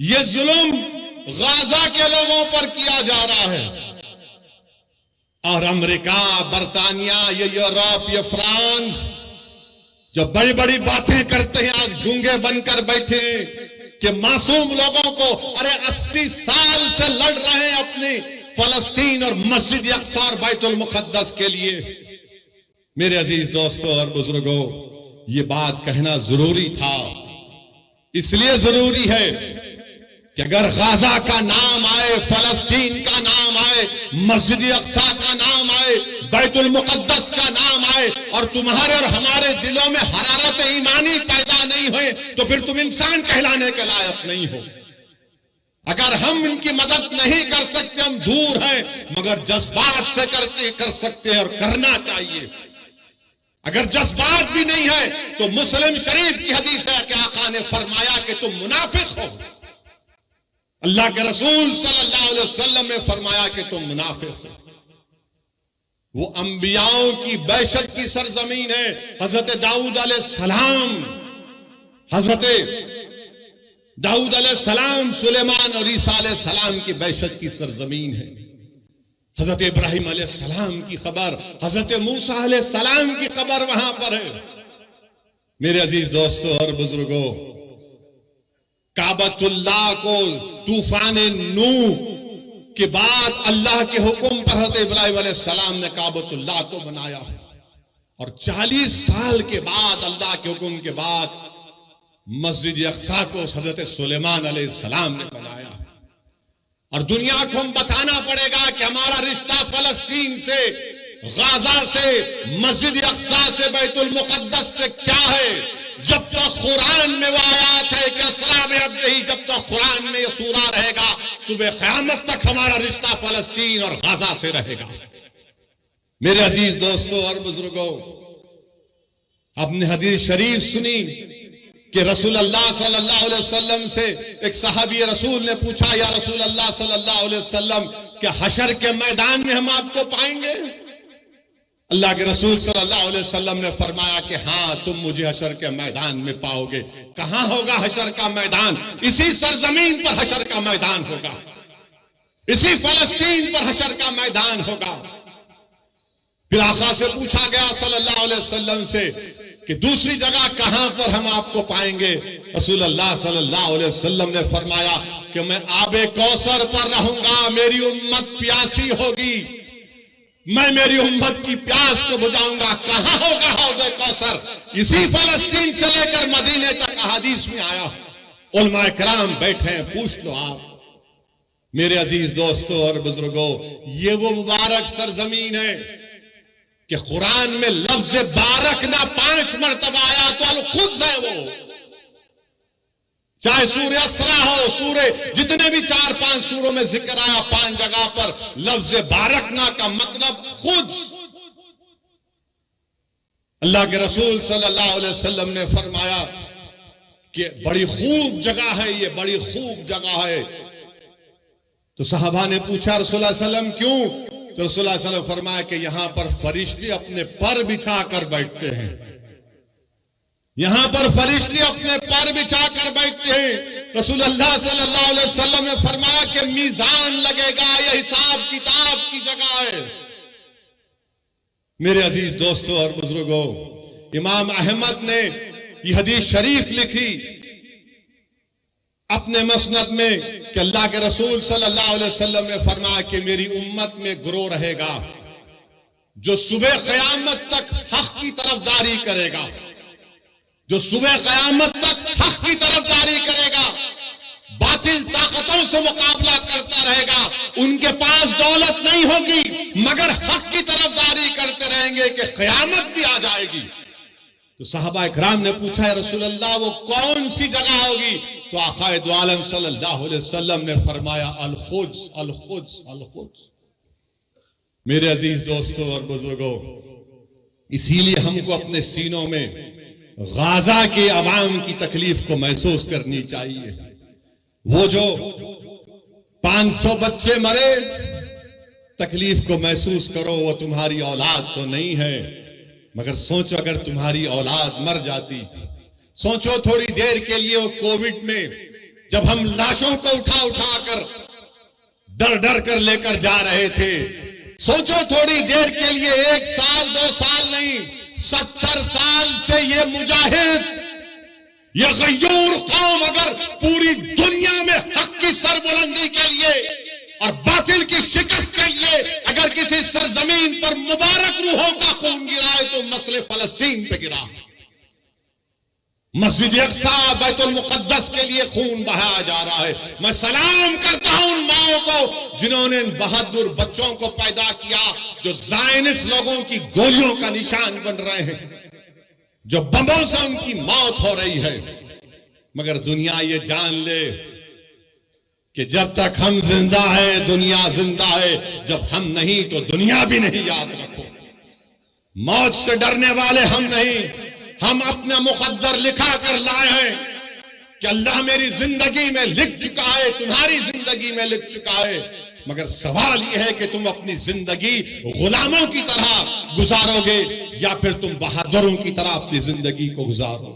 ये जुल्म गाजा के लोगों पर किया जा रहा है और अमेरिका, बरतानिया, ये यूरोप, ये फ्रांस जो बड़ी बड़ी बातें करते हैं आज गूंगे बनकर बैठे कि मासूम लोगों को, अरे 80 साल से लड़ रहे हैं अपनी फलस्तीन और मस्जिद अक्सा और बैतुल मुकद्दस के लिए। मेरे अजीज दोस्तों और बुजुर्गों, ये बात कहना जरूरी था। इसलिए जरूरी है कि अगर गाजा का नाम आए, फलस्तीन का नाम आए, मस्जिद अक्सा का नाम आए, बैतुल मुकद्दस का नाम आए और तुम्हारे और हमारे दिलों में हरारत ईमानी पैदा नहीं हुए तो फिर तुम इंसान कहलाने के लायक नहीं हो। अगर हम इनकी मदद नहीं कर सकते, हम दूर हैं, मगर जज्बात से कर सकते हैं और करना चाहिए। अगर जज्बात भी नहीं है तो मुस्लिम शरीफ की हदीस है कि आका ने फरमाया कि तुम मुनाफिक हो। अल्लाह के रसूल सल्लल्लाहु अलैहि वसल्लम ने फरमाया कि तुम मुनाफिक हो। वो अंबियाओं की बैशत की सरजमीन है। हजरत दाऊद अलैहिस्सलाम, सुलेमान और ईसा अलैहिस्सलाम की बैशत की सरजमीन है। हजरत इब्राहिम अलैहिस्सलाम की खबर, हजरत मूसा अलैहिस्सलाम की खबर वहां पर है। मेरे अजीज दोस्तों और बुजुर्गों, काबतुल्लाह को तूफान नूह के बाद अल्लाह के हुक्म पर हजरत इब्राहिम अलैहिस्सलाम ने काबतुल्लाह को बनाया और 40 साल के बाद अल्लाह के हुक्म के बाद मस्जिद अक्सा को हजरत सुलेमान अलैहिस्सलाम ने बनाया। और दुनिया को हम बताना पड़ेगा कि हमारा रिश्ता फलस्तीन से, गाजा से, मस्जिद अक्सा से, बैतुल मुकद्दस से क्या है। जब तक कुरान में वो आयात है कि असरा में अब नहीं, जब तक कुरान में ये सूरा रहेगा, सुबह क़यामत तक हमारा रिश्ता फलस्तीन और गाजा से रहेगा। मेरे अजीज दोस्तों और बुजुर्गों, आपने हदीस शरीफ सुनी कि रसूल अल्लाह सल्लल्लाहु अलैहि वसल्लम से एक सहाबी रसूल ने पूछा, या रसूल अल्लाह सल्लल्लाहु अलैहि वसल्लम, क्या हशर के मैदान में हम आपको पाएंगे? अल्लाह के रसूल सल्लल्लाहु अलैहि वसल्लम ने फरमाया कि हाँ, तुम मुझे हशर के मैदान में पाओगे। कहां होगा हशर का मैदान? इसी सरजमीन पर हशर का मैदान होगा, इसी फलस्तीन पर हशर का मैदान होगा। फिर आका से पूछा गया सल्लल्लाहु अलैहि वसल्लम से कि दूसरी जगह कहां पर हम आपको पाएंगे? रसूल अल्लाह सल्लल्लाहु अलैहि वसल्लम ने फरमाया कि मैं आबे कौसर पर रहूंगा, मेरी उम्मत प्यासी होगी, मैं मेरी उम्मत की प्यास को बुझाऊंगा। कहां होगा हौज़े कौसर? इसी फलस्तीन से लेकर मदीने तक हदीस में आया। उलमा किराम बैठे हैं, पूछ लो आप। मेरे अजीज दोस्तों और बुजुर्गों, ये वो मुबारक सरजमीन है कि कुरान में लफ्ज बारक ना 5 मरतबा आया तो अल-कुद्स है वो। चाहे सूर्य असरा हो, सूर्य जितने भी 4-5 सूरों में जिक्र आया, 5 जगह पर लफ्ज बारकना का मतलब खुद। अल्लाह के रसूल सल्लल्लाहु अलैहि वसल्लम ने फरमाया कि बड़ी खूब जगह है ये, बड़ी खूब जगह है। तो सहाबा ने पूछा रसूलुल्लाह सल्लल्लाहु अलैहि वसल्लम क्यों? तो रसूलुल्लाह सल्लल्लाहु अलैहि वसल्लम फरमाया कि यहां पर फरिश्ते अपने पर बिछा कर बैठते हैं, यहां पर फरिश्ते अपने पर बिछा कर बैठते हैं। रसूलुल्लाह सल्लल्लाहु अलैहि वसल्लम ने फरमाया कि मीजान लगेगा, यह हिसाब किताब की जगह है। मेरे अजीज दोस्तों और बुजुर्गों, इमाम अहमद ने यह हदीस शरीफ लिखी अपने मसनद में कि अल्लाह के रसूल सल्लल्लाहु अलैहि वसल्लम ने फरमाया कि मेरी उम्मत में गिरोह रहेगा जो सुबह क़यामत तक हक की तरफदारी करेगा, जो सुबह क़यामत तक हक की तरफदारी करेगा, बातिल ताकतों से मुकाबला करता रहेगा। उनके पास दौलत नहीं होगी मगर हक की तरफदारी करते रहेंगे कि क़यामत भी आ जाएगी। तो सहाबा इकराम ने पूछा, है रसूल अल्लाह वो कौन सी जगह होगी? तो आक़ाए दो आलम सल्लल्लाहु अलैहि वसल्लम ने फरमाया अल-कुद्स, अल-कुद्स, अल-कुद्स। मेरे अजीज दोस्तों और बुजुर्गों, इसीलिए हमको अपने सीनों में गाजा के अवाम की तकलीफ को महसूस करनी चाहिए। वो जो 500 बच्चे मरे, तकलीफ को महसूस करो। वो तुम्हारी औलाद तो नहीं है, मगर सोचो अगर तुम्हारी औलाद मर जाती। सोचो थोड़ी देर के लिए वो कोविड में जब हम लाशों को उठा उठा कर डर डर कर लेकर जा रहे थे। सोचो थोड़ी देर के लिए, 1 साल 2 साल नहीं, 70 साल से ये मुजाहिद, ये गयूर कौम अगर पूरी दुनिया में हक की सरबुलंदी के लिए और बातिल की शिकस्त के लिए अगर किसी सरजमीन पर मुबारक रूहों का खून गिरा है तो मसले फलस्तीन पे गिरा। मस्जिद अक्सा बैतुल मुकद्दस के लिए खून बहाया जा रहा है। मैं सलाम करता हूं उन माओं को जिन्होंने इन बहादुर बच्चों को पैदा किया, जो ज़ायनिस्ट लोगों की गोलियों का निशान बन रहे हैं, जो बमों से उनकी मौत हो रही है। मगर दुनिया ये जान ले कि जब तक हम जिंदा है दुनिया जिंदा है, जब हम नहीं तो दुनिया भी नहीं। याद रखो, मौत से डरने वाले हम नहीं, हम अपना मुकद्दर लिखा कर लाए हैं कि अल्लाह मेरी जिंदगी में लिख चुका है, तुम्हारी जिंदगी में लिख चुका है। मगर सवाल यह है कि तुम अपनी जिंदगी गुलामों की तरह गुजारोगे या फिर तुम बहादुरों की तरह अपनी जिंदगी को गुजारोगे।